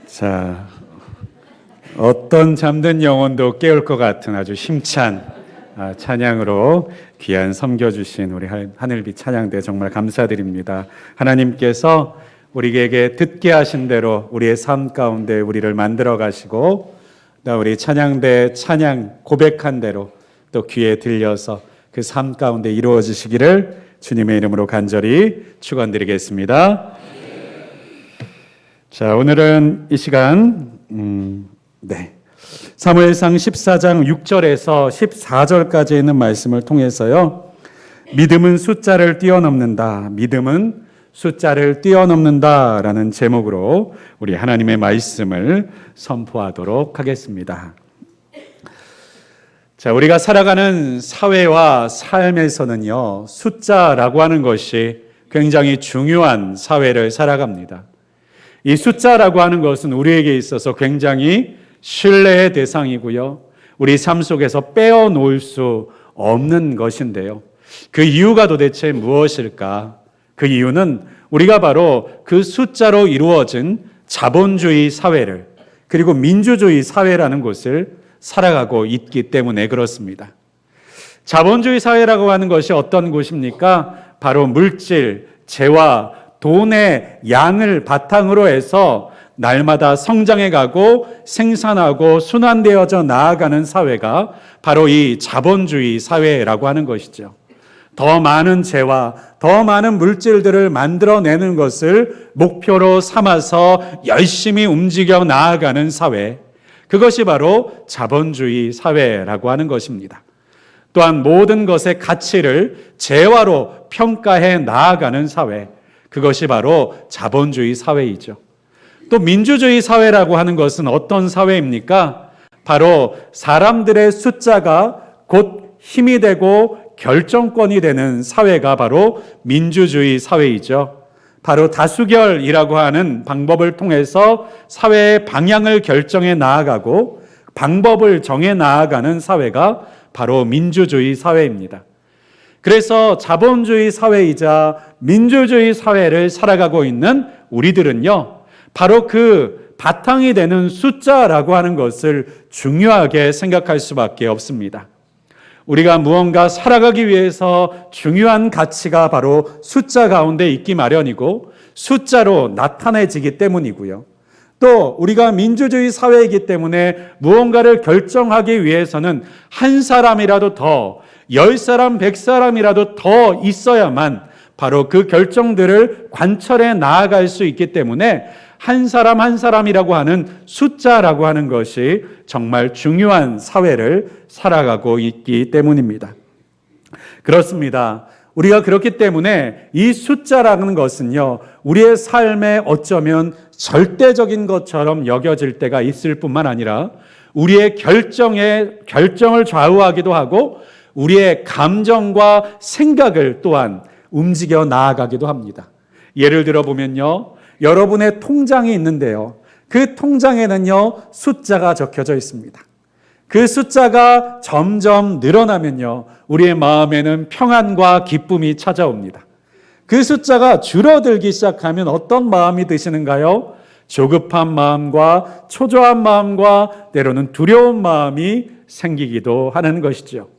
자, 어떤 잠든 영혼도 깨울 것 같은 아주 힘찬 찬양으로 귀한 섬겨주신 우리 하늘빛 찬양대 정말 감사드립니다. 하나님께서 우리에게 듣게 하신 대로 우리의 삶 가운데 우리를 만들어 가시고, 또 우리 찬양대 찬양 고백한 대로 또 귀에 들려서 그 삶 가운데 이루어지시기를 주님의 이름으로 간절히 축원드리겠습니다. 자, 오늘은 이 시간 사무엘상 14장 6절에서 14절까지 있는 말씀을 통해서요, 믿음은 숫자를 뛰어넘는다, 믿음은 숫자를 뛰어넘는다 라는 제목으로 우리 하나님의 말씀을 선포하도록 하겠습니다. 자, 우리가 살아가는 사회와 삶에서는요, 숫자라고 하는 것이 굉장히 중요한 사회를 살아갑니다. 이 숫자라고 하는 것은 우리에게 있어서 굉장히 신뢰의 대상이고요, 우리 삶 속에서 빼어놓을 수 없는 것인데요, 그 이유가 도대체 무엇일까? 그 이유는 우리가 바로 그 숫자로 이루어진 자본주의 사회를, 그리고 민주주의 사회라는 곳을 살아가고 있기 때문에 그렇습니다. 자본주의 사회라고 하는 것이 어떤 곳입니까? 바로 물질, 재화, 돈의 양을 바탕으로 해서 날마다 성장해가고 생산하고 순환되어져 나아가는 사회가 바로 이 자본주의 사회라고 하는 것이죠. 더 많은 재화, 더 많은 물질들을 만들어내는 것을 목표로 삼아서 열심히 움직여 나아가는 사회, 그것이 바로 자본주의 사회라고 하는 것입니다. 또한 모든 것의 가치를 재화로 평가해 나아가는 사회, 그것이 바로 자본주의 사회이죠. 또 민주주의 사회라고 하는 것은 어떤 사회입니까? 바로 사람들의 숫자가 곧 힘이 되고 결정권이 되는 사회가 바로 민주주의 사회이죠. 바로 다수결이라고 하는 방법을 통해서 사회의 방향을 결정해 나아가고 방법을 정해 나아가는 사회가 바로 민주주의 사회입니다. 그래서 자본주의 사회이자 민주주의 사회를 살아가고 있는 우리들은요, 바로 그 바탕이 되는 숫자라고 하는 것을 중요하게 생각할 수밖에 없습니다. 우리가 무언가 살아가기 위해서 중요한 가치가 바로 숫자 가운데 있기 마련이고 숫자로 나타내지기 때문이고요. 또 우리가 민주주의 사회이기 때문에 무언가를 결정하기 위해서는 한 사람이라도 더, 10사람, 100사람이라도 더 있어야만 바로 그 결정들을 관철해 나아갈 수 있기 때문에 한 사람 한 사람이라고 하는 숫자라고 하는 것이 정말 중요한 사회를 살아가고 있기 때문입니다. 그렇습니다. 우리가 그렇기 때문에 이 숫자라는 것은요, 우리의 삶에 어쩌면 절대적인 것처럼 여겨질 때가 있을 뿐만 아니라 우리의 결정을 좌우하기도 하고 우리의 감정과 생각을 또한 움직여 나아가기도 합니다. 예를 들어 보면요, 여러분의 통장이 있는데요, 그 통장에는요 숫자가 적혀져 있습니다. 그 숫자가 점점 늘어나면요 우리의 마음에는 평안과 기쁨이 찾아옵니다. 그 숫자가 줄어들기 시작하면 어떤 마음이 드시는가요? 조급한 마음과 초조한 마음과 때로는 두려운 마음이 생기기도 하는 것이죠.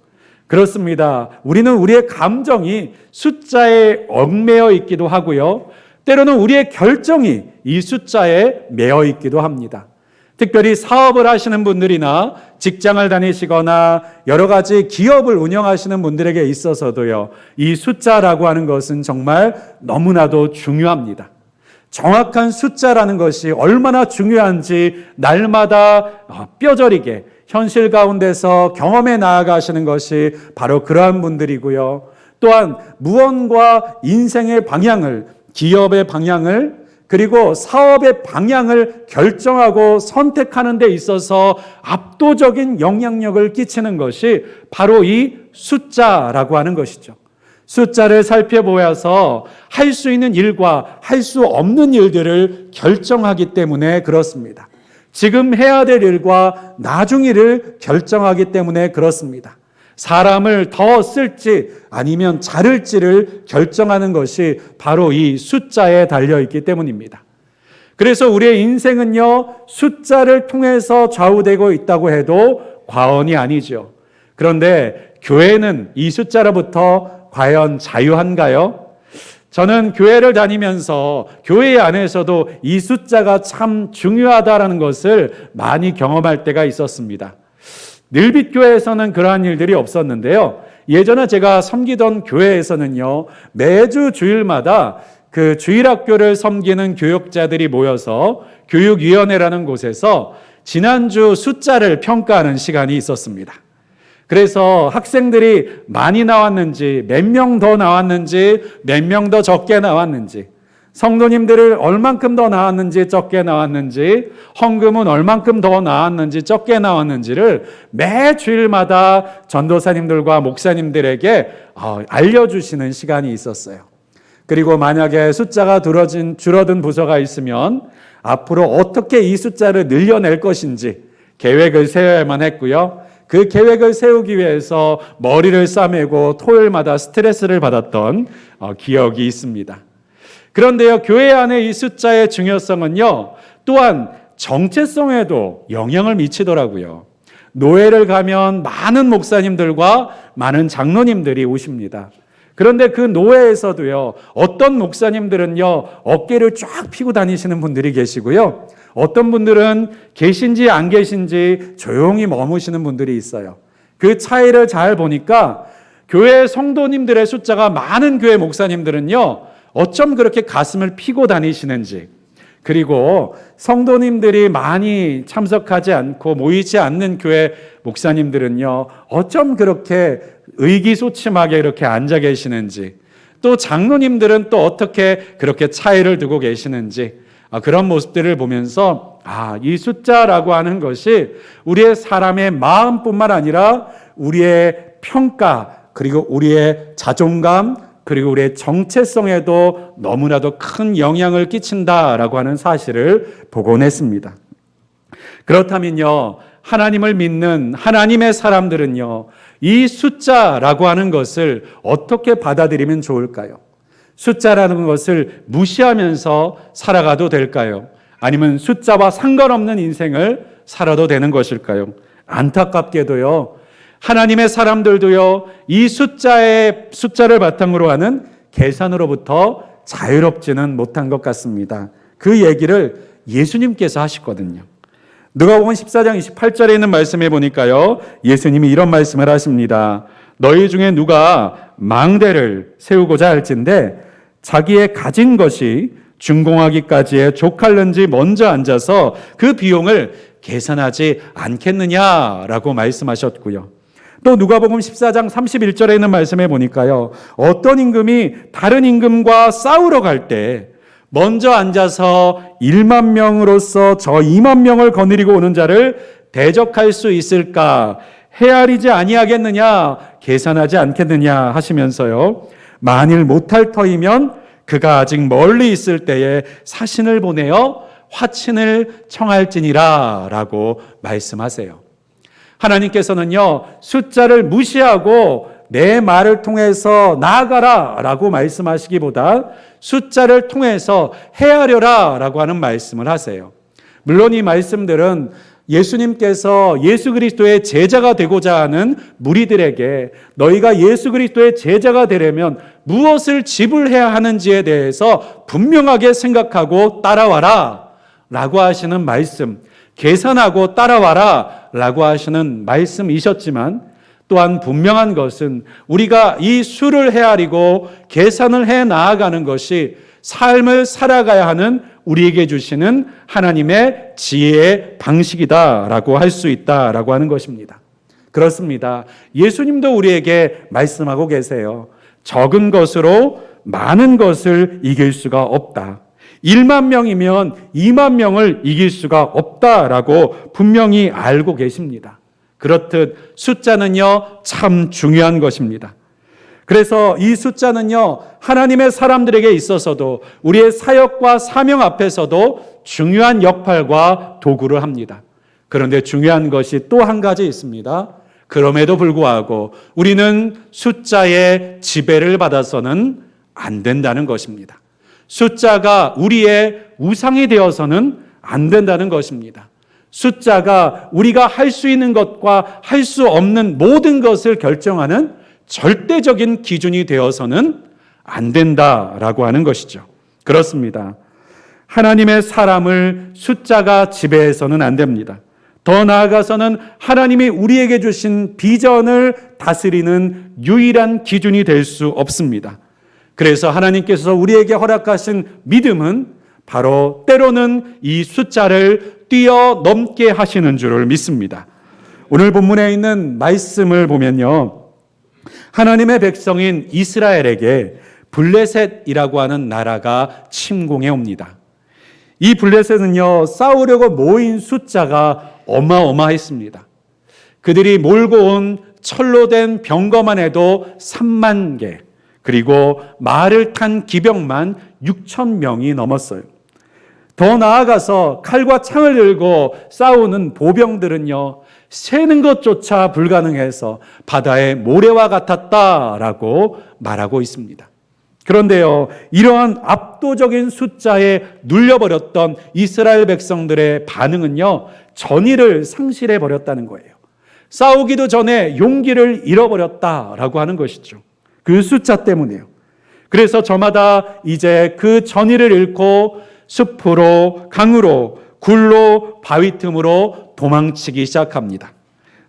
그렇습니다. 우리는 우리의 감정이 숫자에 얽매여 있기도 하고요, 때로는 우리의 결정이 이 숫자에 매여 있기도 합니다. 특별히 사업을 하시는 분들이나 직장을 다니시거나 여러 가지 기업을 운영하시는 분들에게 있어서도요, 이 숫자라고 하는 것은 정말 너무나도 중요합니다. 정확한 숫자라는 것이 얼마나 중요한지 날마다 뼈저리게 현실 가운데서 경험해 나아가시는 것이 바로 그러한 분들이고요. 또한 무언가 인생의 방향을, 기업의 방향을, 그리고 사업의 방향을 결정하고 선택하는 데 있어서 압도적인 영향력을 끼치는 것이 바로 이 숫자라고 하는 것이죠. 숫자를 살펴보아서 할 수 있는 일과 할 수 없는 일들을 결정하기 때문에 그렇습니다. 지금 해야 될 일과 나중 일을 결정하기 때문에 그렇습니다. 사람을 더 쓸지 아니면 자를지를 결정하는 것이 바로 이 숫자에 달려있기 때문입니다. 그래서 우리의 인생은요, 숫자를 통해서 좌우되고 있다고 해도 과언이 아니죠. 그런데 교회는 이 숫자로부터 과연 자유한가요? 저는 교회를 다니면서 교회 안에서도 이 숫자가 참 중요하다라는 것을 많이 경험할 때가 있었습니다. 늘빛교회에서는 그러한 일들이 없었는데요. 예전에 제가 섬기던 교회에서는요, 매주 주일마다 그 주일학교를 섬기는 교육자들이 모여서 교육위원회라는 곳에서 지난주 숫자를 평가하는 시간이 있었습니다. 그래서 학생들이 많이 나왔는지, 몇 명 더 나왔는지, 몇 명 더 적게 나왔는지, 성도님들을 얼만큼 더 나왔는지 적게 나왔는지, 헌금은 얼만큼 더 나왔는지 적게 나왔는지를 매 주일마다 전도사님들과 목사님들에게 알려주시는 시간이 있었어요. 그리고 만약에 숫자가 줄어든 부서가 있으면 앞으로 어떻게 이 숫자를 늘려낼 것인지 계획을 세워야만 했고요. 그 계획을 세우기 위해서 머리를 싸매고 토요일마다 스트레스를 받았던 기억이 있습니다. 그런데요, 교회 안에 이 숫자의 중요성은요, 또한 정체성에도 영향을 미치더라고요. 노회를 가면 많은 목사님들과 많은 장로님들이 오십니다. 그런데 그 노회에서도요, 어떤 목사님들은요, 어깨를 쫙 펴고 다니시는 분들이 계시고요. 어떤 분들은 계신지 안 계신지 조용히 머무시는 분들이 있어요. 그 차이를 잘 보니까 교회 성도님들의 숫자가 많은 교회 목사님들은요, 어쩜 그렇게 가슴을 피고 다니시는지, 그리고 성도님들이 많이 참석하지 않고 모이지 않는 교회 목사님들은요, 어쩜 그렇게 의기소침하게 이렇게 앉아 계시는지, 또 장로님들은 또 어떻게 그렇게 차이를 두고 계시는지, 그런 모습들을 보면서 이 숫자라고 하는 것이 우리의 사람의 마음뿐만 아니라 우리의 평가, 그리고 우리의 자존감, 그리고 우리의 정체성에도 너무나도 큰 영향을 끼친다라고 하는 사실을 보곤 했습니다. 그렇다면요, 하나님을 믿는 하나님의 사람들은요, 이 숫자라고 하는 것을 어떻게 받아들이면 좋을까요? 숫자라는 것을 무시하면서 살아가도 될까요? 아니면 숫자와 상관없는 인생을 살아도 되는 것일까요? 안타깝게도요, 하나님의 사람들도요, 이 숫자를 바탕으로 하는 계산으로부터 자유롭지는 못한 것 같습니다. 그 얘기를 예수님께서 하시거든요. 누가복음 14장 28절에 있는 말씀에 보니까요, 예수님이 이런 말씀을 하십니다. 너희 중에 누가 망대를 세우고자 할진대 자기의 가진 것이 준공하기까지의 족할는지 먼저 앉아서 그 비용을 계산하지 않겠느냐라고 말씀하셨고요. 또 누가복음 14장 31절에 있는 말씀에 보니까요, 어떤 임금이 다른 임금과 싸우러 갈 때 먼저 앉아서 1만 명으로서 저 2만 명을 거느리고 오는 자를 대적할 수 있을까? 헤아리지 아니하겠느냐? 계산하지 않겠느냐? 하시면서요, 만일 못할 터이면 그가 아직 멀리 있을 때에 사신을 보내어 화친을 청할지니라 라고 말씀하세요. 하나님께서는요, 숫자를 무시하고 내 말을 통해서 나아가라 라고 말씀하시기보다 숫자를 통해서 헤아려라 라고 하는 말씀을 하세요. 물론 이 말씀들은 예수님께서 예수 그리스도의 제자가 되고자 하는 무리들에게 너희가 예수 그리스도의 제자가 되려면 무엇을 지불해야 하는지에 대해서 분명하게 생각하고 따라와라 라고 하시는 말씀, 계산하고 따라와라 라고 하시는 말씀이셨지만, 또한 분명한 것은 우리가 이 수를 헤아리고 계산을 해 나아가는 것이 삶을 살아가야 하는 우리에게 주시는 하나님의 지혜의 방식이다라고 할 수 있다라고 하는 것입니다. 그렇습니다. 예수님도 우리에게 말씀하고 계세요. 적은 것으로 많은 것을 이길 수가 없다. 1만 명이면 2만 명을 이길 수가 없다라고 분명히 알고 계십니다. 그렇듯 숫자는요, 참 중요한 것입니다. 그래서 이 숫자는요, 하나님의 사람들에게 있어서도 우리의 사역과 사명 앞에서도 중요한 역할과 도구를 합니다. 그런데 중요한 것이 또 한 가지 있습니다. 그럼에도 불구하고 우리는 숫자의 지배를 받아서는 안 된다는 것입니다. 숫자가 우리의 우상이 되어서는 안 된다는 것입니다. 숫자가 우리가 할 수 있는 것과 할 수 없는 모든 것을 결정하는 절대적인 기준이 되어서는 안 된다라고 하는 것이죠. 그렇습니다. 하나님의 사람을 숫자가 지배해서는 안 됩니다. 더 나아가서는 하나님이 우리에게 주신 비전을 다스리는 유일한 기준이 될 수 없습니다. 그래서 하나님께서 우리에게 허락하신 믿음은 바로 때로는 이 숫자를 뛰어넘게 하시는 줄을 믿습니다. 오늘 본문에 있는 말씀을 보면요, 하나님의 백성인 이스라엘에게 블레셋이라고 하는 나라가 침공해 옵니다. 이 블레셋은요, 싸우려고 모인 숫자가 어마어마했습니다. 그들이 몰고 온 철로 된 병거만 해도 3만 개, 그리고 말을 탄 기병만 6천 명이 넘었어요. 더 나아가서 칼과 창을 들고 싸우는 보병들은요, 세는 것조차 불가능해서 바다의 모래와 같았다라고 말하고 있습니다. 그런데요, 이러한 압도적인 숫자에 눌려버렸던 이스라엘 백성들의 반응은요, 전의를 상실해 버렸다는 거예요. 싸우기도 전에 용기를 잃어버렸다라고 하는 것이죠. 그 숫자 때문에요. 그래서 저마다 이제 그 전의를 잃고 숲으로, 강으로, 굴로, 바위 틈으로 도망치기 시작합니다.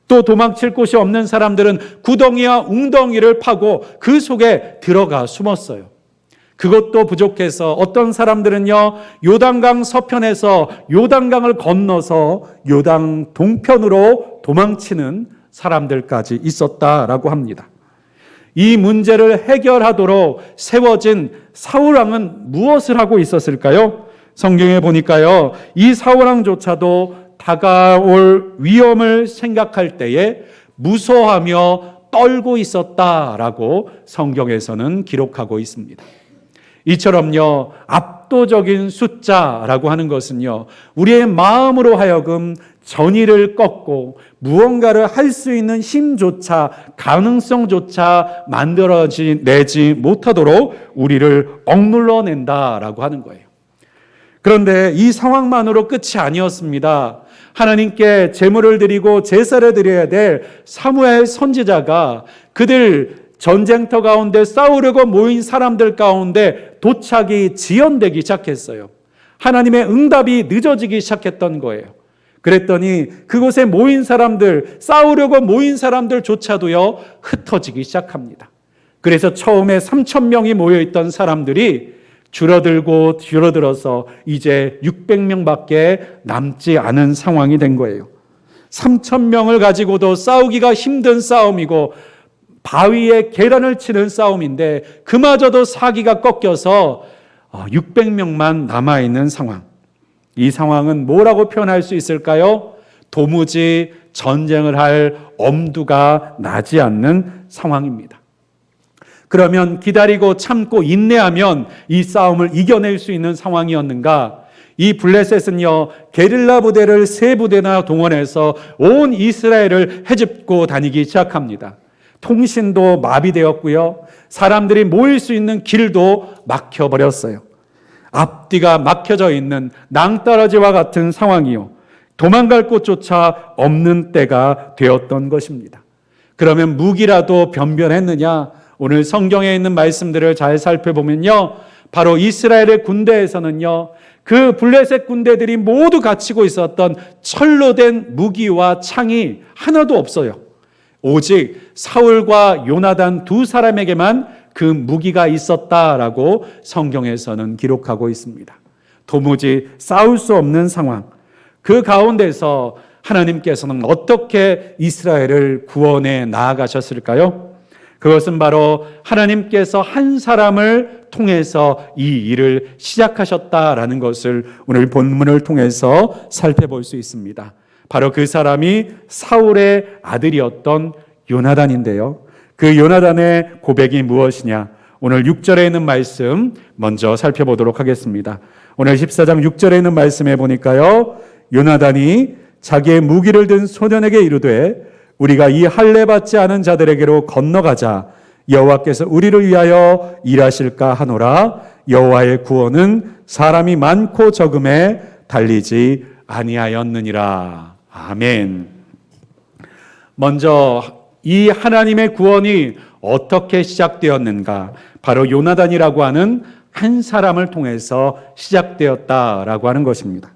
또 도망칠 곳이 없는 사람들은 구덩이와 웅덩이를 파고 그 속에 들어가 숨었어요. 그것도 부족해서 어떤 사람들은요, 요단강 서편에서 요단강을 건너서 요단 동편으로 도망치는 사람들까지 있었다라고 합니다. 이 문제를 해결하도록 세워진 사울왕은 무엇을 하고 있었을까요? 성경에 보니까요, 이 사울왕조차도 다가올 위험을 생각할 때에 무서워하며 떨고 있었다라고 성경에서는 기록하고 있습니다. 이처럼요, 압도적인 숫자라고 하는 것은요, 우리의 마음으로 하여금 전의를 꺾고 무언가를 할 수 있는 힘조차, 가능성조차 만들어내지 못하도록 우리를 억눌러 낸다라고 하는 거예요. 그런데 이 상황만으로 끝이 아니었습니다. 하나님께 제물을 드리고 제사를 드려야 될 사무엘 선지자가 그들 전쟁터 가운데 싸우려고 모인 사람들 가운데 도착이 지연되기 시작했어요. 하나님의 응답이 늦어지기 시작했던 거예요. 그랬더니 그곳에 모인 사람들, 싸우려고 모인 사람들조차도요, 흩어지기 시작합니다. 그래서 처음에 3,000명이 모여있던 사람들이 줄어들어서 이제 600명밖에 남지 않은 상황이 된 거예요. 3,000명을 가지고도 싸우기가 힘든 싸움이고 바위에 계란을 치는 싸움인데 그마저도 사기가 꺾여서 600명만 남아있는 상황. 이 상황은 뭐라고 표현할 수 있을까요? 도무지 전쟁을 할 엄두가 나지 않는 상황입니다. 그러면 기다리고 참고 인내하면 이 싸움을 이겨낼 수 있는 상황이었는가? 이 블레셋은요, 게릴라 부대를 3부대나 동원해서 온 이스라엘을 헤집고 다니기 시작합니다. 통신도 마비되었고요, 사람들이 모일 수 있는 길도 막혀버렸어요. 앞뒤가 막혀져 있는 낭떠러지와 같은 상황이요, 도망갈 곳조차 없는 때가 되었던 것입니다. 그러면 무기라도 변변했느냐? 오늘 성경에 있는 말씀들을 잘 살펴보면요, 바로 이스라엘의 군대에서는요, 그 블레셋 군대들이 모두 갖추고 있었던 철로 된 무기와 창이 하나도 없어요. 오직 사울과 요나단 2사람에게만 그 무기가 있었다라고 성경에서는 기록하고 있습니다. 도무지 싸울 수 없는 상황. 그 가운데서 하나님께서는 어떻게 이스라엘을 구원해 나아가셨을까요? 그것은 바로 하나님께서 한 사람을 통해서 이 일을 시작하셨다라는 것을 오늘 본문을 통해서 살펴볼 수 있습니다. 바로 그 사람이 사울의 아들이었던 요나단인데요. 그 요나단의 고백이 무엇이냐? 오늘 6절에 있는 말씀 먼저 살펴보도록 하겠습니다. 오늘 14장 6절에 있는 말씀에 보니까요, 요나단이 자기의 무기를 든 소년에게 이르되 우리가 이 할례 받지 않은 자들에게로 건너가자. 여호와께서 우리를 위하여 일하실까 하노라. 여호와의 구원은 사람이 많고 적음에 달리지 아니하였느니라. 아멘. 먼저 이 하나님의 구원이 어떻게 시작되었는가? 바로 요나단이라고 하는 한 사람을 통해서 시작되었다라고 하는 것입니다.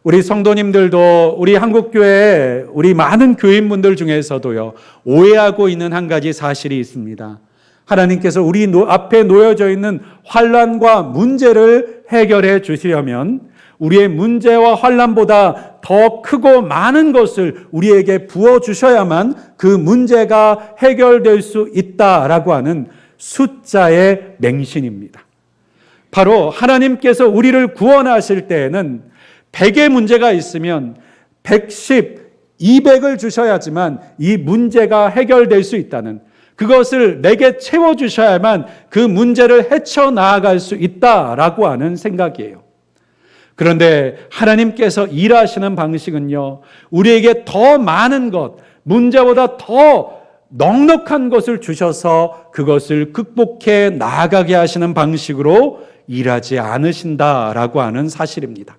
우리 성도님들도 우리 한국교회 우리 많은 교인분들 중에서도요, 오해하고 있는 한 가지 사실이 있습니다. 하나님께서 우리 앞에 놓여져 있는 환난과 문제를 해결해 주시려면 우리의 문제와 환난보다 더 크고 많은 것을 우리에게 부어주셔야만 그 문제가 해결될 수 있다라고 하는 숫자의 맹신입니다. 바로 하나님께서 우리를 구원하실 때에는 100의 문제가 있으면 110, 200을 주셔야지만 이 문제가 해결될 수 있다는, 그것을 내게 채워주셔야만 그 문제를 헤쳐나아갈 수 있다라고 하는 생각이에요. 그런데 하나님께서 일하시는 방식은요, 우리에게 더 많은 것, 문제보다 더 넉넉한 것을 주셔서 그것을 극복해 나아가게 하시는 방식으로 일하지 않으신다라고 하는 사실입니다.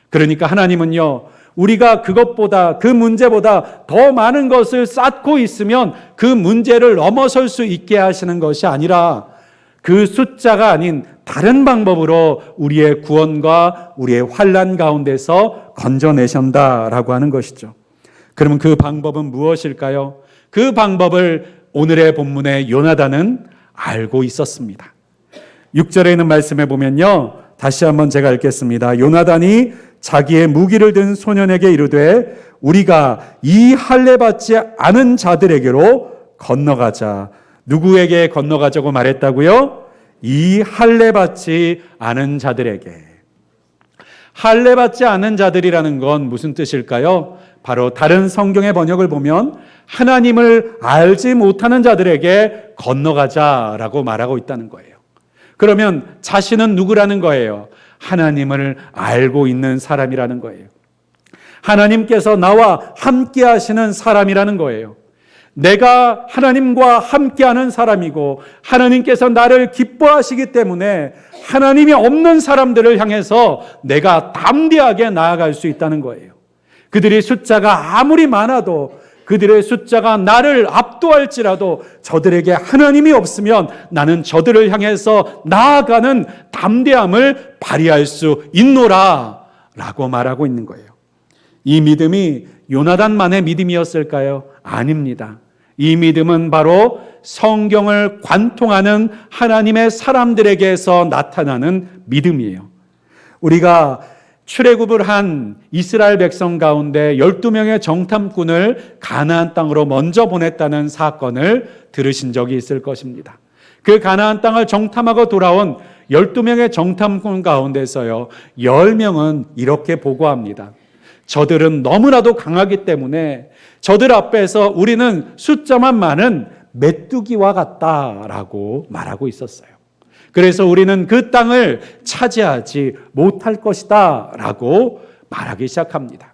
그러니까 하나님은요, 우리가 그것보다, 그 문제보다 더 많은 것을 쌓고 있으면 그 문제를 넘어설 수 있게 하시는 것이 아니라 그 숫자가 아닌 다른 방법으로 우리의 구원과 우리의 환난 가운데서 건져내신다라고 하는 것이죠. 그러면 그 방법은 무엇일까요? 그 방법을 오늘의 본문의 요나단은 알고 있었습니다. 6절에 있는 말씀에 보면요, 다시 한번 제가 읽겠습니다. 요나단이 자기의 무기를 든 소년에게 이르되 우리가 이 할례 받지 않은 자들에게로 건너가자. 누구에게 건너가자고 말했다고요? 이 할례 받지 않은 자들에게. 할례 받지 않은 자들이라는 건 무슨 뜻일까요? 바로 다른 성경의 번역을 보면 하나님을 알지 못하는 자들에게 건너가자라고 말하고 있다는 거예요. 그러면 자신은 누구라는 거예요? 하나님을 알고 있는 사람이라는 거예요. 하나님께서 나와 함께 하시는 사람이라는 거예요. 내가 하나님과 함께하는 사람이고 하나님께서 나를 기뻐하시기 때문에 하나님이 없는 사람들을 향해서 내가 담대하게 나아갈 수 있다는 거예요. 그들의 숫자가 아무리 많아도, 그들의 숫자가 나를 압도할지라도 저들에게 하나님이 없으면 나는 저들을 향해서 나아가는 담대함을 발휘할 수 있노라 라고 말하고 있는 거예요. 이 믿음이 요나단만의 믿음이었을까요? 아닙니다. 이 믿음은 바로 성경을 관통하는 하나님의 사람들에게서 나타나는 믿음이에요. 우리가 출애굽을 한 이스라엘 백성 가운데 12명의 정탐꾼을 가나안 땅으로 먼저 보냈다는 사건을 들으신 적이 있을 것입니다. 그 가나안 땅을 정탐하고 돌아온 12명의 정탐꾼 가운데서요, 10명은 이렇게 보고합니다. 저들은 너무나도 강하기 때문에 저들 앞에서 우리는 숫자만 많은 메뚜기와 같다라고 말하고 있었어요. 그래서 우리는 그 땅을 차지하지 못할 것이다 라고 말하기 시작합니다.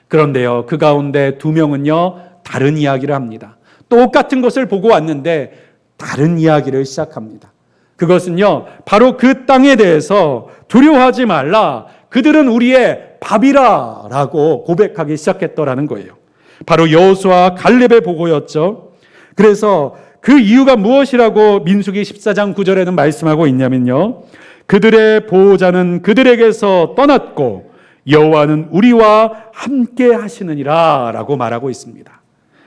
그런데요, 그 가운데 2명은요 다른 이야기를 합니다. 똑같은 것을 보고 왔는데 다른 이야기를 시작합니다. 그것은요, 바로 그 땅에 대해서 두려워하지 말라, 그들은 우리의 밥이라 라고 고백하기 시작했더라는 거예요. 바로 여호수아 갈렙의 보고였죠. 그래서 그 이유가 무엇이라고 민수기 14장 9절에는 말씀하고 있냐면요, 그들의 보호자는 그들에게서 떠났고 여호와는 우리와 함께 하시느니라 라고 말하고 있습니다.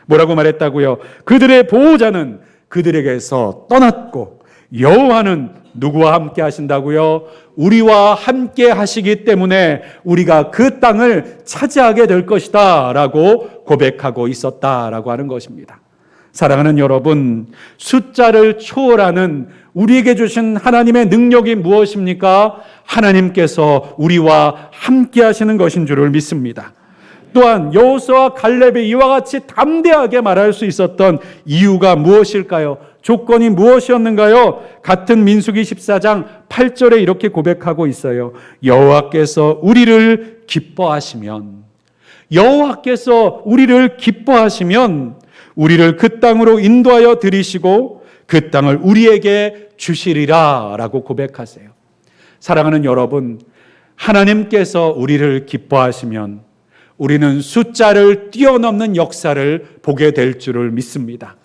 뭐라고 말했다고요? 그들의 보호자는 그들에게서 떠났고 여호와는 누구와 함께 하신다고요? 우리와 함께 하시기 때문에 우리가 그 땅을 차지하게 될 것이다 라고 고백하고 있었다라고 하는 것입니다. 사랑하는 여러분, 숫자를 초월하는 우리에게 주신 하나님의 능력이 무엇입니까? 하나님께서 우리와 함께 하시는 것인 줄을 믿습니다. 또한 여호수아와 갈렙이 이와 같이 담대하게 말할 수 있었던 이유가 무엇일까요? 조건이 무엇이었는가요? 같은 민수기 14장 8절에 이렇게 고백하고 있어요. 여호와께서 우리를 기뻐하시면, 여호와께서 우리를 기뻐하시면 우리를 그 땅으로 인도하여 들이시고 그 땅을 우리에게 주시리라 라고 고백하세요. 사랑하는 여러분, 하나님께서 우리를 기뻐하시면 우리는 숫자를 뛰어넘는 역사를 보게 될 줄을 믿습니다.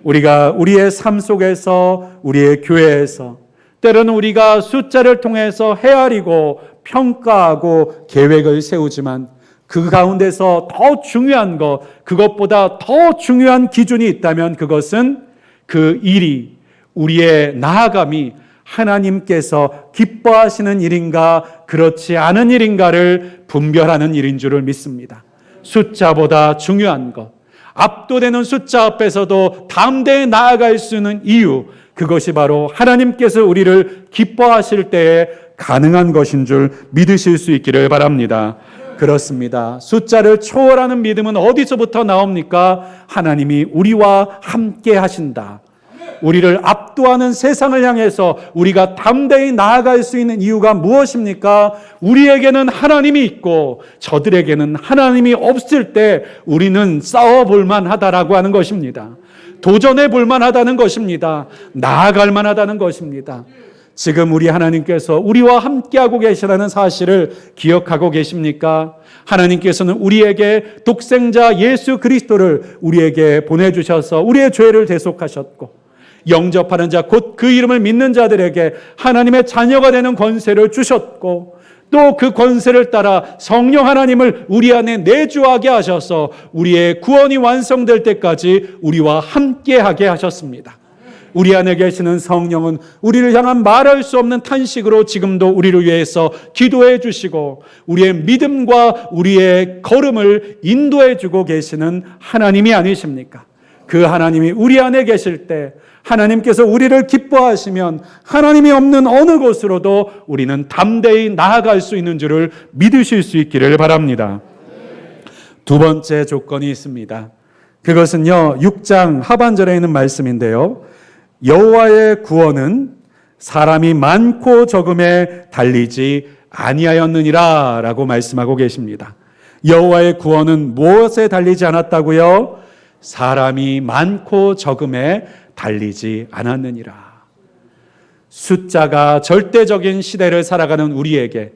우리가 우리의 삶 속에서, 우리의 교회에서 때로는 우리가 숫자를 통해서 헤아리고 평가하고 계획을 세우지만 그 가운데서 더 중요한 것, 그것보다 더 중요한 기준이 있다면 그것은 그 일이, 우리의 나아감이 하나님께서 기뻐하시는 일인가 그렇지 않은 일인가를 분별하는 일인 줄을 믿습니다. 숫자보다 중요한 것, 압도되는 숫자 앞에서도 담대히 나아갈 수 있는 이유, 그것이 바로 하나님께서 우리를 기뻐하실 때에 가능한 것인 줄 믿으실 수 있기를 바랍니다. 그렇습니다. 숫자를 초월하는 믿음은 어디서부터 나옵니까? 하나님이 우리와 함께 하신다. 우리를 압도하는 세상을 향해서 우리가 담대히 나아갈 수 있는 이유가 무엇입니까? 우리에게는 하나님이 있고 저들에게는 하나님이 없을 때 우리는 싸워볼 만하다라고 하는 것입니다. 도전해 볼 만하다는 것입니다. 나아갈 만하다는 것입니다. 지금 우리 하나님께서 우리와 함께하고 계시다는 사실을 기억하고 계십니까? 하나님께서는 우리에게 독생자 예수 그리스도를 우리에게 보내주셔서 우리의 죄를 대속하셨고 영접하는 자, 곧 그 이름을 믿는 자들에게 하나님의 자녀가 되는 권세를 주셨고 또 그 권세를 따라 성령 하나님을 우리 안에 내주하게 하셔서 우리의 구원이 완성될 때까지 우리와 함께하게 하셨습니다. 우리 안에 계시는 성령은 우리를 향한 말할 수 없는 탄식으로 지금도 우리를 위해서 기도해 주시고 우리의 믿음과 우리의 걸음을 인도해 주고 계시는 하나님이 아니십니까? 그 하나님이 우리 안에 계실 때 하나님께서 우리를 기뻐하시면 하나님이 없는 어느 곳으로도 우리는 담대히 나아갈 수 있는 줄을 믿으실 수 있기를 바랍니다. 두 번째 조건이 있습니다. 그것은요, 6장 하반절에 있는 말씀인데요. 여호와의 구원은 사람이 많고 적음에 달리지 아니하였느니라 라고 말씀하고 계십니다. 여호와의 구원은 무엇에 달리지 않았다고요? 사람이 많고 적음에 달리지 않았느니라. 숫자가 절대적인 시대를 살아가는 우리에게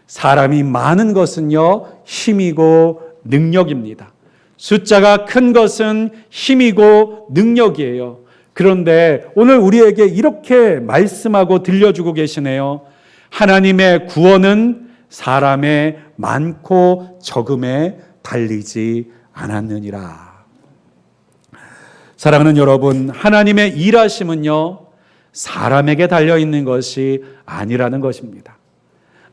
사람이 많은 것은요, 힘이고 능력입니다. 숫자가 큰 것은 힘이고 능력이에요. 그런데 오늘 우리에게 이렇게 말씀하고 들려주고 계시네요. 하나님의 구원은 사람의 많고 적음에 달리지 않았느니라. 사랑하는 여러분, 하나님의 일하심은요, 사람에게 달려있는 것이 아니라는 것입니다.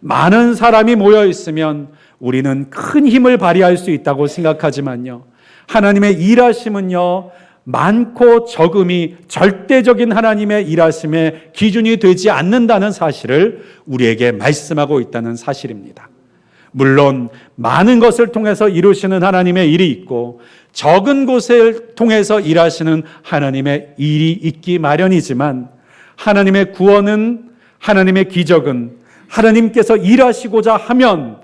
많은 사람이 모여 있으면 우리는 큰 힘을 발휘할 수 있다고 생각하지만요, 하나님의 일하심은요, 많고 적음이 절대적인 하나님의 일하심의 기준이 되지 않는다는 사실을 우리에게 말씀하고 있다는 사실입니다. 물론 많은 것을 통해서 이루시는 하나님의 일이 있고 적은 곳을 통해서 일하시는 하나님의 일이 있기 마련이지만 하나님의 구원은, 하나님의 기적은 하나님께서 일하시고자 하면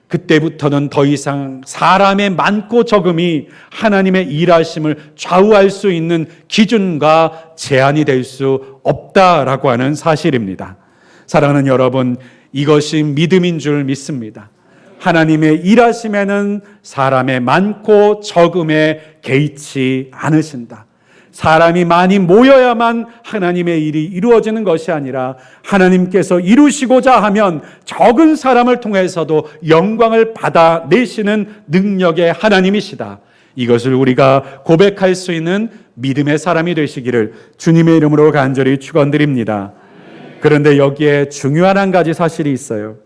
그때부터는 더 이상 사람의 많고 적음이 하나님의 일하심을 좌우할 수 있는 기준과 제한이 될 수 없다라고 하는 사실입니다. 사랑하는 여러분, 이것이 믿음인 줄 믿습니다. 하나님의 일하심에는 사람의 많고 적음에 개의치 않으신다. 사람이 많이 모여야만 하나님의 일이 이루어지는 것이 아니라 하나님께서 이루시고자 하면 적은 사람을 통해서도 영광을 받아내시는 능력의 하나님이시다. 이것을 우리가 고백할 수 있는 믿음의 사람이 되시기를 주님의 이름으로 간절히 축원드립니다. 그런데 여기에 중요한 한 가지 사실이 있어요.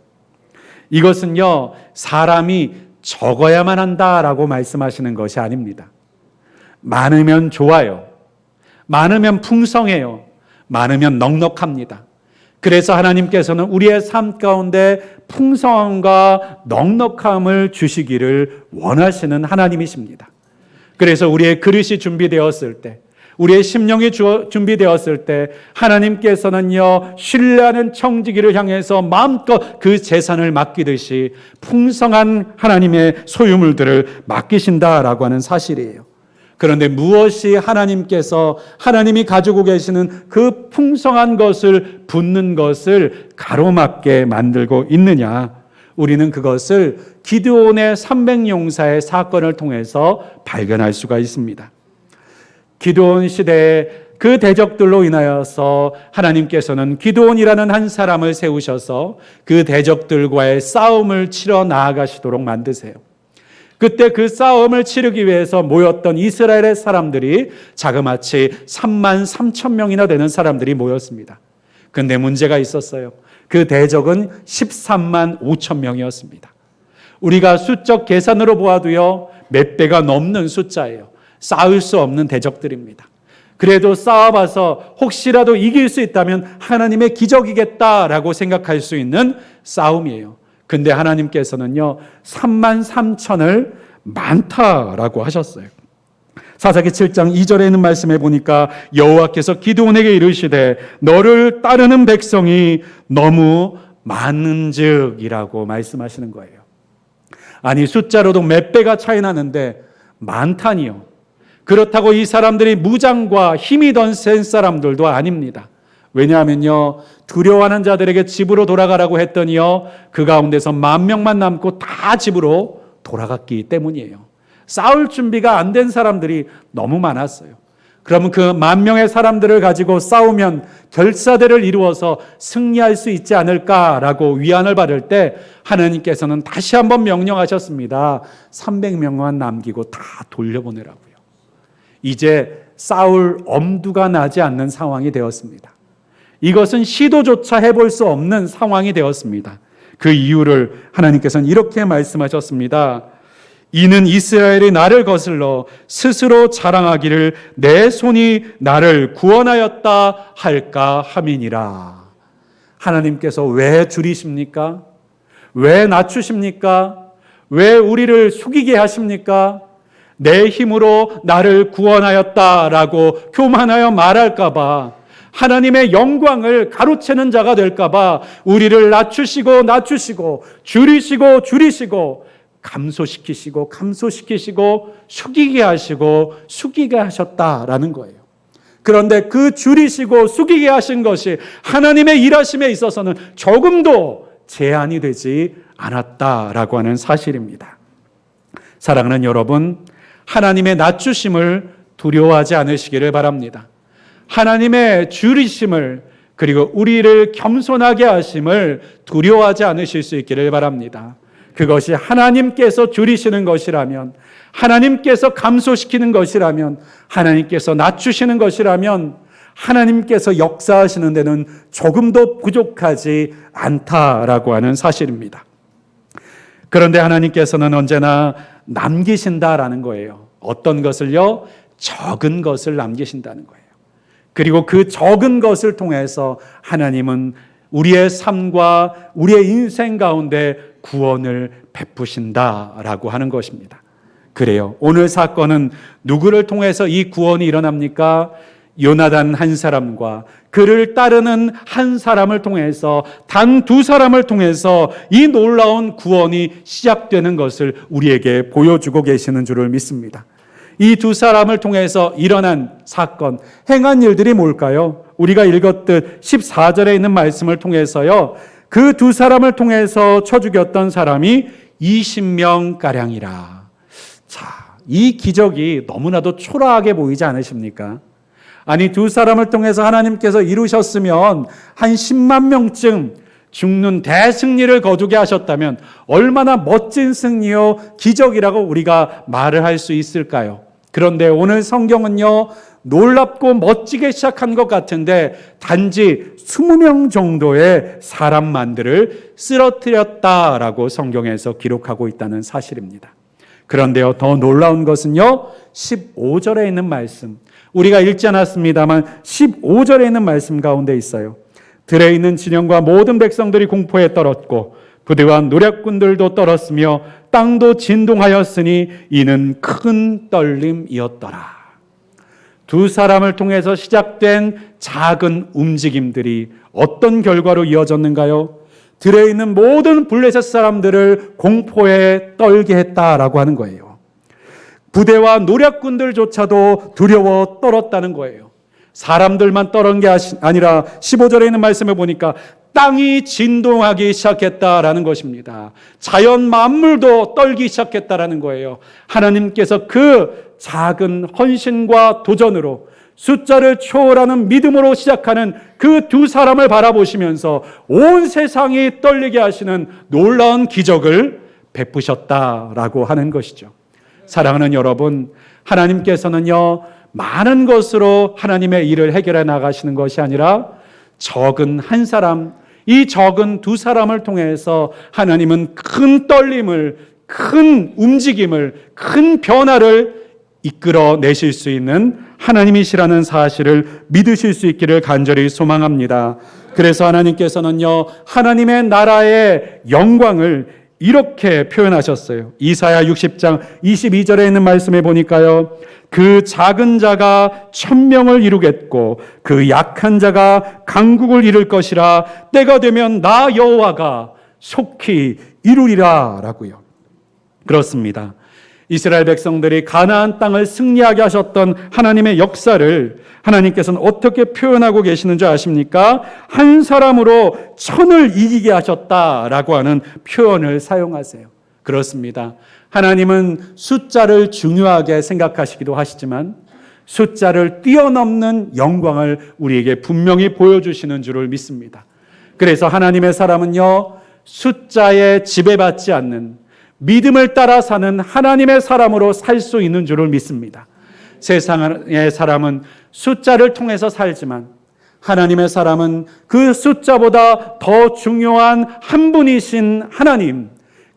이것은요, 사람이 적어야만 한다라고 말씀하시는 것이 아닙니다. 많으면 좋아요. 많으면 풍성해요. 많으면 넉넉합니다. 그래서 하나님께서는 우리의 삶 가운데 풍성함과 넉넉함을 주시기를 원하시는 하나님이십니다. 그래서 우리의 그릇이 준비되었을 때, 우리의 심령이 준비되었을 때 하나님께서는요, 신뢰하는 청지기를 향해서 마음껏 그 재산을 맡기듯이 풍성한 하나님의 소유물들을 맡기신다라고 하는 사실이에요. 그런데 무엇이 하나님이 가지고 계시는 그 풍성한 것을 붓는 것을 가로막게 만들고 있느냐? 우리는 그것을 기드온의 300용사의 사건을 통해서 발견할 수가 있습니다. 기드온 시대에 그 대적들로 인하여서 하나님께서는 기드온이라는 한 사람을 세우셔서 그 대적들과의 싸움을 치러 나아가시도록 만드세요. 그때 그 싸움을 치르기 위해서 모였던 이스라엘의 사람들이 자그마치 33,000명이나 되는 사람들이 모였습니다. 그런데 문제가 있었어요. 그 대적은 135,000명이었습니다. 우리가 수적 계산으로 보아도요, 몇 배가 넘는 숫자예요. 싸울 수 없는 대적들입니다. 그래도 싸워봐서 혹시라도 이길 수 있다면 하나님의 기적이겠다라고 생각할 수 있는 싸움이에요. 근데 하나님께서는요, 33,000을 많다라고 하셨어요. 사사기 7장 2절에 있는 말씀에 보니까 여호와께서 기드온에게 이르시되 너를 따르는 백성이 너무 많은즉이라고 말씀하시는 거예요. 아니, 숫자로도 몇 배가 차이 나는데 많다니요. 그렇다고 이 사람들이 무장과 힘이 더 센 사람들도 아닙니다. 왜냐하면요, 두려워하는 자들에게 집으로 돌아가라고 했더니요, 그 가운데서 10,000명만 남고 다 집으로 돌아갔기 때문이에요. 싸울 준비가 안 된 사람들이 너무 많았어요. 그러면 그 10,000명의 사람들을 가지고 싸우면 결사대를 이루어서 승리할 수 있지 않을까라고 위안을 받을 때 하나님께서는 다시 한번 명령하셨습니다. 300명만 남기고 다 돌려보내라고요. 이제 싸울 엄두가 나지 않는 상황이 되었습니다. 이것은 시도조차 해볼 수 없는 상황이 되었습니다. 그 이유를 하나님께서는 이렇게 말씀하셨습니다. 이는 이스라엘이 나를 거슬러 스스로 자랑하기를 내 손이 나를 구원하였다 할까 함이니라. 하나님께서 왜 줄이십니까? 왜 낮추십니까? 왜 우리를 숙이게 하십니까? 내 힘으로 나를 구원하였다라고 교만하여 말할까 봐, 하나님의 영광을 가로채는 자가 될까 봐 우리를 낮추시고 줄이시고 감소시키시고 숙이게 하셨다라는 거예요. 그런데 그 줄이시고 숙이게 하신 것이 하나님의 일하심에 있어서는 조금도 제한이 되지 않았다라고 하는 사실입니다. 사랑하는 여러분, 하나님의 낮추심을 두려워하지 않으시기를 바랍니다. 하나님의 줄이심을, 그리고 우리를 겸손하게 하심을 두려워하지 않으실 수 있기를 바랍니다. 그것이 하나님께서 줄이시는 것이라면, 하나님께서 감소시키는 것이라면, 하나님께서 낮추시는 것이라면 하나님께서 역사하시는 데는 조금도 부족하지 않다라고 하는 사실입니다. 그런데 하나님께서는 언제나 남기신다라는 거예요. 어떤 것을요? 적은 것을 남기신다는 거예요. 그리고 그 적은 것을 통해서 하나님은 우리의 삶과 우리의 인생 가운데 구원을 베푸신다라고 하는 것입니다. 그래요. 오늘 사건은 누구를 통해서 이 구원이 일어납니까? 요나단 한 사람과 그를 따르는 한 사람을 통해서, 단 2사람을 통해서 이 놀라운 구원이 시작되는 것을 우리에게 보여주고 계시는 줄을 믿습니다. 이 2사람을 통해서 일어난 사건, 행한 일들이 뭘까요? 우리가 읽었듯 14절에 있는 말씀을 통해서요, 그 2사람을 통해서 쳐 죽였던 사람이 20명가량이라. 자, 이 기적이 너무나도 초라하게 보이지 않으십니까? 아니, 2사람을 통해서 하나님께서 이루셨으면 한 10만 명쯤 죽는 대승리를 거두게 하셨다면 얼마나 멋진 승리요, 기적이라고 우리가 말을 할 수 있을까요? 그런데 오늘 성경은요, 놀랍고 멋지게 시작한 것 같은데 단지 20명 정도의 사람만들을 쓰러뜨렸다라고 성경에서 기록하고 있다는 사실입니다. 그런데요, 더 놀라운 것은요, 15절에 있는 말씀, 우리가 읽지 않았습니다만 15절에 있는 말씀 가운데 있어요. 들에 있는 진영과 모든 백성들이 공포에 떨었고 부대와 노략군들도 떨었으며 땅도 진동하였으니 이는 큰 떨림이었더라. 두 사람을 통해서 시작된 작은 움직임들이 어떤 결과로 이어졌는가요? 들에 있는 모든 블레셋 사람들을 공포에 떨게 했다라고 하는 거예요. 부대와 노략군들조차도 두려워 떨었다는 거예요. 사람들만 떨은 게 아니라 15절에 있는 말씀을 보니까 땅이 진동하기 시작했다라는 것입니다. 자연 만물도 떨기 시작했다라는 거예요. 하나님께서 그 작은 헌신과 도전으로 숫자를 초월하는 믿음으로 시작하는 그 두 사람을 바라보시면서 온 세상이 떨리게 하시는 놀라운 기적을 베푸셨다라고 하는 것이죠. 사랑하는 여러분, 하나님께서는요, 많은 것으로 하나님의 일을 해결해 나가시는 것이 아니라 적은 한 사람, 이 적은 두 사람을 통해서 하나님은 큰 떨림을, 큰 움직임을, 큰 변화를 이끌어내실 수 있는 하나님이시라는 사실을 믿으실 수 있기를 간절히 소망합니다. 그래서 하나님께서는요, 하나님의 나라의 영광을 이렇게 표현하셨어요. 이사야 60장 22절에 있는 말씀에 보니까요, 그 작은 자가 천명을 이루겠고 그 약한 자가 강국을 이룰 것이라. 때가 되면 나 여호와가 속히 이루리라 라고요. 그렇습니다. 이스라엘 백성들이 가나안 땅을 승리하게 하셨던 하나님의 역사를 하나님께서는 어떻게 표현하고 계시는 줄 아십니까? 한 사람으로 천을 이기게 하셨다라고 하는 표현을 사용하세요. 그렇습니다. 하나님은 숫자를 중요하게 생각하시기도 하시지만 숫자를 뛰어넘는 영광을 우리에게 분명히 보여주시는 줄을 믿습니다. 그래서 하나님의 사람은요, 숫자에 지배받지 않는 믿음을 따라 사는 하나님의 사람으로 살 수 있는 줄을 믿습니다. 세상의 사람은 숫자를 통해서 살지만 하나님의 사람은 그 숫자보다 더 중요한 한 분이신 하나님,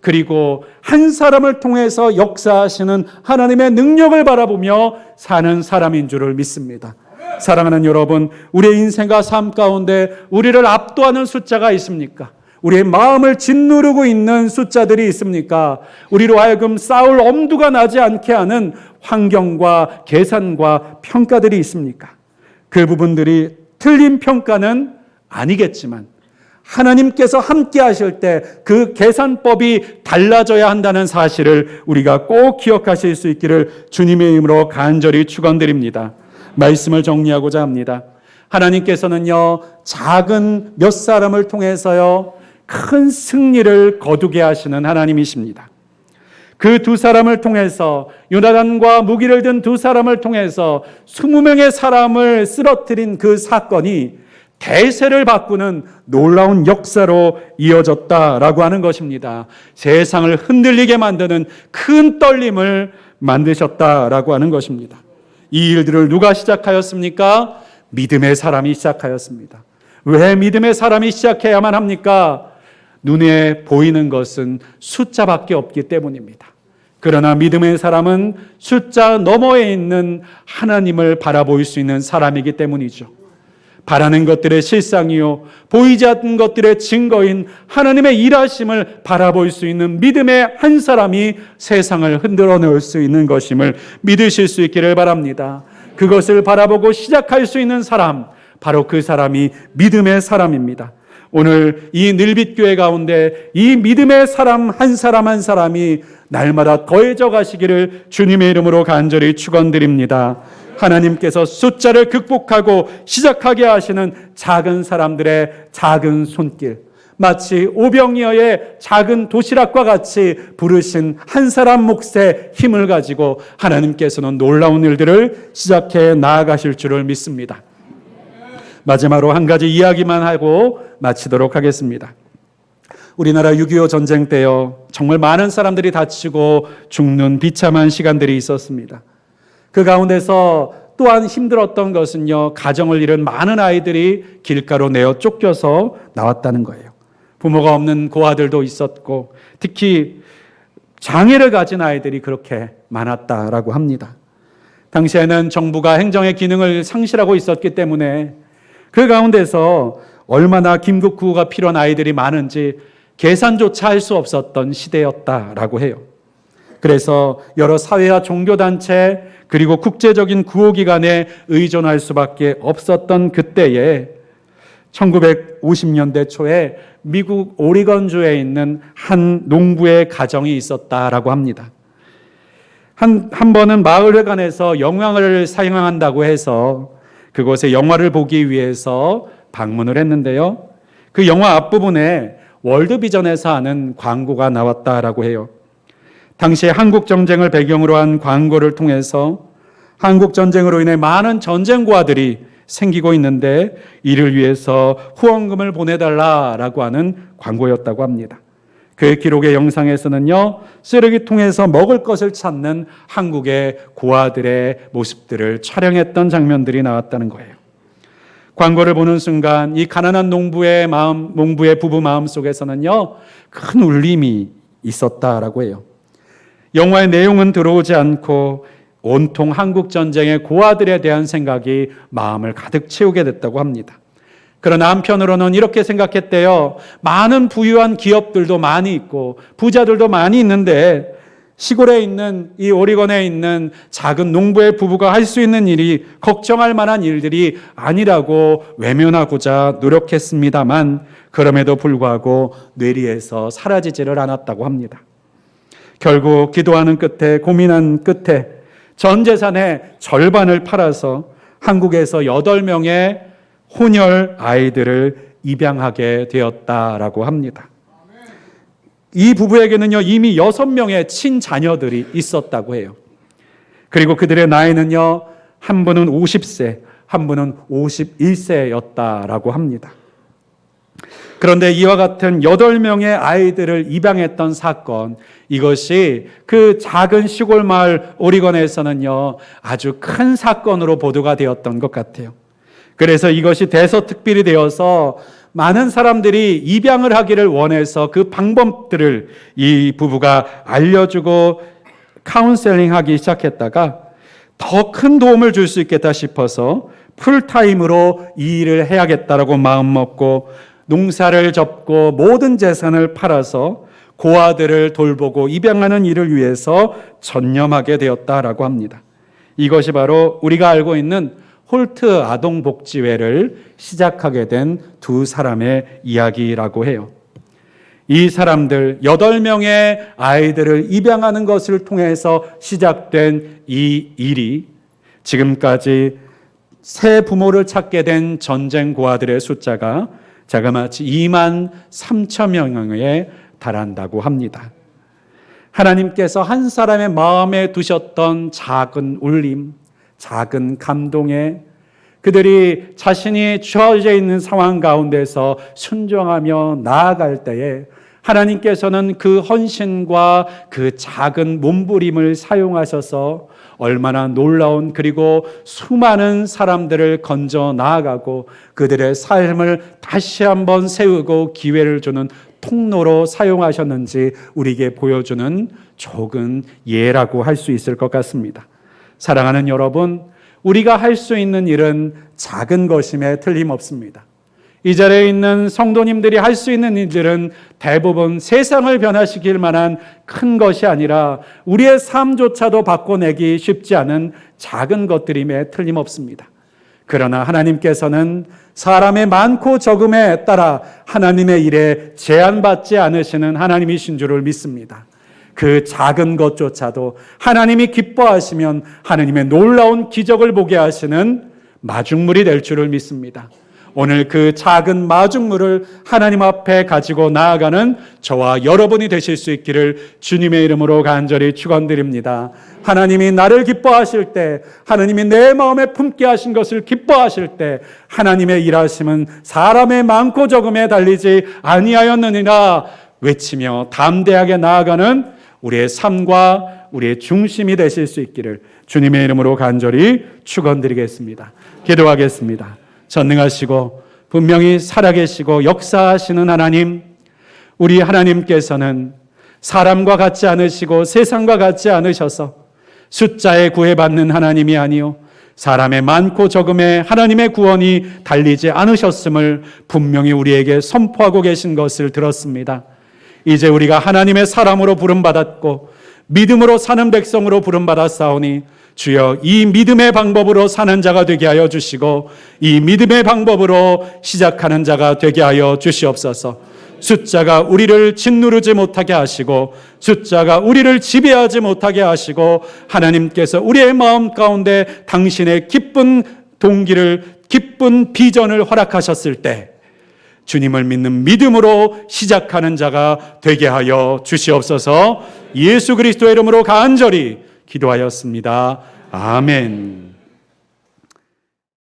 그리고 한 사람을 통해서 역사하시는 하나님의 능력을 바라보며 사는 사람인 줄을 믿습니다. 사랑하는 여러분, 우리의 인생과 삶 가운데 우리를 압도하는 숫자가 있습니까? 우리의 마음을 짓누르고 있는 숫자들이 있습니까? 우리로 하여금 싸울 엄두가 나지 않게 하는 환경과 계산과 평가들이 있습니까? 그 부분들이 틀린 평가는 아니겠지만 하나님께서 함께 하실 때 그 계산법이 달라져야 한다는 사실을 우리가 꼭 기억하실 수 있기를 주님의 이름으로 간절히 축원드립니다. 말씀을 정리하고자 합니다. 하나님께서는요, 작은 몇 사람을 통해서요, 큰 승리를 거두게 하시는 하나님이십니다. 그 두 사람을 통해서, 요나단과 무기를 든 두 사람을 통해서 20명의 사람을 쓰러뜨린 그 사건이 대세를 바꾸는 놀라운 역사로 이어졌다라고 하는 것입니다. 세상을 흔들리게 만드는 큰 떨림을 만드셨다라고 하는 것입니다. 이 일들을 누가 시작하였습니까? 믿음의 사람이 시작하였습니다. 왜 믿음의 사람이 시작해야만 합니까? 눈에 보이는 것은 숫자밖에 없기 때문입니다. 그러나 믿음의 사람은 숫자 너머에 있는 하나님을 바라볼 수 있는 사람이기 때문이죠. 바라는 것들의 실상이요, 보이지 않는 것들의 증거인 하나님의 일하심을 바라볼 수 있는 믿음의 한 사람이 세상을 흔들어 놓을 수 있는 것임을 믿으실 수 있기를 바랍니다. 그것을 바라보고 시작할 수 있는 사람, 바로 그 사람이 믿음의 사람입니다. 오늘 이 늘빛교회 가운데 이 믿음의 사람 한 사람이 날마다 더해져 가시기를 주님의 이름으로 간절히 축원드립니다. 하나님께서 숫자를 극복하고 시작하게 하시는 작은 사람들의 작은 손길, 마치 오병이어의 작은 도시락과 같이 부르신 한 사람 몫의 힘을 가지고 하나님께서는 놀라운 일들을 시작해 나아가실 줄을 믿습니다. 마지막으로 한 가지 이야기만 하고 마치도록 하겠습니다. 우리나라 6.25 전쟁 때요, 정말 많은 사람들이 다치고 죽는 비참한 시간들이 있었습니다. 그 가운데서 또한 힘들었던 것은요, 가정을 잃은 많은 아이들이 길가로 내어 쫓겨서 나왔다는 거예요. 부모가 없는 고아들도 있었고, 특히 장애를 가진 아이들이 그렇게 많았다라고 합니다. 당시에는 정부가 행정의 기능을 상실하고 있었기 때문에 그 가운데서 얼마나 긴급 구호가 필요한 아이들이 많은지 계산조차 할 수 없었던 시대였다라고 해요. 그래서 여러 사회와 종교단체 그리고 국제적인 구호기관에 의존할 수밖에 없었던 그때에 1950년대 초에 미국 오리건주에 있는 한 농부의 가정이 있었다라고 합니다. 한 번은 마을회관에서 영화를 상영한다고 해서 그곳에 영화를 보기 위해서 방문을 했는데요. 그 영화 앞부분에 월드비전에서 하는 광고가 나왔다라고 해요. 당시에 한국전쟁을 배경으로 한 광고를 통해서 한국전쟁으로 인해 많은 전쟁고아들이 생기고 있는데 이를 위해서 후원금을 보내달라라고 하는 광고였다고 합니다. 그 기록의 영상에서는요, 쓰레기통에서 먹을 것을 찾는 한국의 고아들의 모습들을 촬영했던 장면들이 나왔다는 거예요. 광고를 보는 순간 이 가난한 농부의 부부 마음 속에서는요, 큰 울림이 있었다라고 해요. 영화의 내용은 들어오지 않고 온통 한국전쟁의 고아들에 대한 생각이 마음을 가득 채우게 됐다고 합니다. 그러나 한편으로는 이렇게 생각했대요. 많은 부유한 기업들도 많이 있고 부자들도 많이 있는데 시골에 있는 이 오리건에 있는 작은 농부의 부부가 할 수 있는 일이 걱정할 만한 일들이 아니라고 외면하고자 노력했습니다만 그럼에도 불구하고 뇌리에서 사라지지를 않았다고 합니다. 결국 기도하는 끝에 고민한 끝에 전 재산의 절반을 팔아서 한국에서 8명의 혼혈 아이들을 입양하게 되었다라고 합니다. 이 부부에게는요, 이미 6명의 친자녀들이 있었다고 해요. 그리고 그들의 나이는요, 한 분은 50세, 한 분은 51세였다라고 합니다. 그런데 이와 같은 8명의 아이들을 입양했던 사건, 이것이 그 작은 시골 마을 오리건에서는요, 아주 큰 사건으로 보도가 되었던 것 같아요. 그래서 이것이 대서특필이 되어서 많은 사람들이 입양을 하기를 원해서 그 방법들을 이 부부가 알려주고 카운셀링하기 시작했다가 더 큰 도움을 줄 수 있겠다 싶어서 풀타임으로 이 일을 해야겠다라고 마음먹고 농사를 접고 모든 재산을 팔아서 고아들을 돌보고 입양하는 일을 위해서 전념하게 되었다라고 합니다. 이것이 바로 우리가 알고 있는 홀트 아동복지회를 시작하게 된 두 사람의 이야기라고 해요. 이 사람들 8명의 아이들을 입양하는 것을 통해서 시작된 이 일이 지금까지 새 부모를 찾게 된 전쟁 고아들의 숫자가 자그마치 2만 3천 명에 달한다고 합니다. 하나님께서 한 사람의 마음에 두셨던 작은 울림, 작은 감동에 그들이 자신이 처해져 있는 상황 가운데서 순종하며 나아갈 때에 하나님께서는 그 헌신과 그 작은 몸부림을 사용하셔서 얼마나 놀라운 그리고 수많은 사람들을 건져 나아가고 그들의 삶을 다시 한번 세우고 기회를 주는 통로로 사용하셨는지 우리에게 보여주는 좋은 예라고 할 수 있을 것 같습니다. 사랑하는 여러분, 우리가 할 수 있는 일은 작은 것임에 틀림없습니다. 이 자리에 있는 성도님들이 할 수 있는 일들은 대부분 세상을 변화시킬 만한 큰 것이 아니라 우리의 삶조차도 바꿔내기 쉽지 않은 작은 것들임에 틀림없습니다. 그러나 하나님께서는 사람의 많고 적음에 따라 하나님의 일에 제한받지 않으시는 하나님이신 줄을 믿습니다. 그 작은 것조차도 하나님이 기뻐하시면 하나님의 놀라운 기적을 보게 하시는 마중물이 될 줄을 믿습니다. 오늘 그 작은 마중물을 하나님 앞에 가지고 나아가는 저와 여러분이 되실 수 있기를 주님의 이름으로 간절히 축원드립니다. 하나님이 나를 기뻐하실 때, 하나님이 내 마음에 품게 하신 것을 기뻐하실 때 하나님의 일하심은 사람의 많고 적음에 달리지 아니하였느니라 외치며 담대하게 나아가는 우리의 삶과 우리의 중심이 되실 수 있기를 주님의 이름으로 간절히 축원드리겠습니다. 기도하겠습니다. 전능하시고 분명히 살아계시고 역사하시는 하나님, 우리 하나님께서는 사람과 같지 않으시고 세상과 같지 않으셔서 숫자에 구애받는 하나님이 아니요 사람의 많고 적음에 하나님의 구원이 달리지 않으셨음을 분명히 우리에게 선포하고 계신 것을 들었습니다. 이제 우리가 하나님의 사람으로 부름받았고 믿음으로 사는 백성으로 부름받았사오니 주여 이 믿음의 방법으로 사는 자가 되게 하여 주시고 이 믿음의 방법으로 시작하는 자가 되게 하여 주시옵소서. 숫자가 우리를 짓누르지 못하게 하시고 숫자가 우리를 지배하지 못하게 하시고 하나님께서 우리의 마음 가운데 당신의 기쁜 동기를 기쁜 비전을 허락하셨을 때 주님을 믿는 믿음으로 시작하는 자가 되게 하여 주시옵소서. 예수 그리스도의 이름으로 간절히 기도하였습니다. 아멘.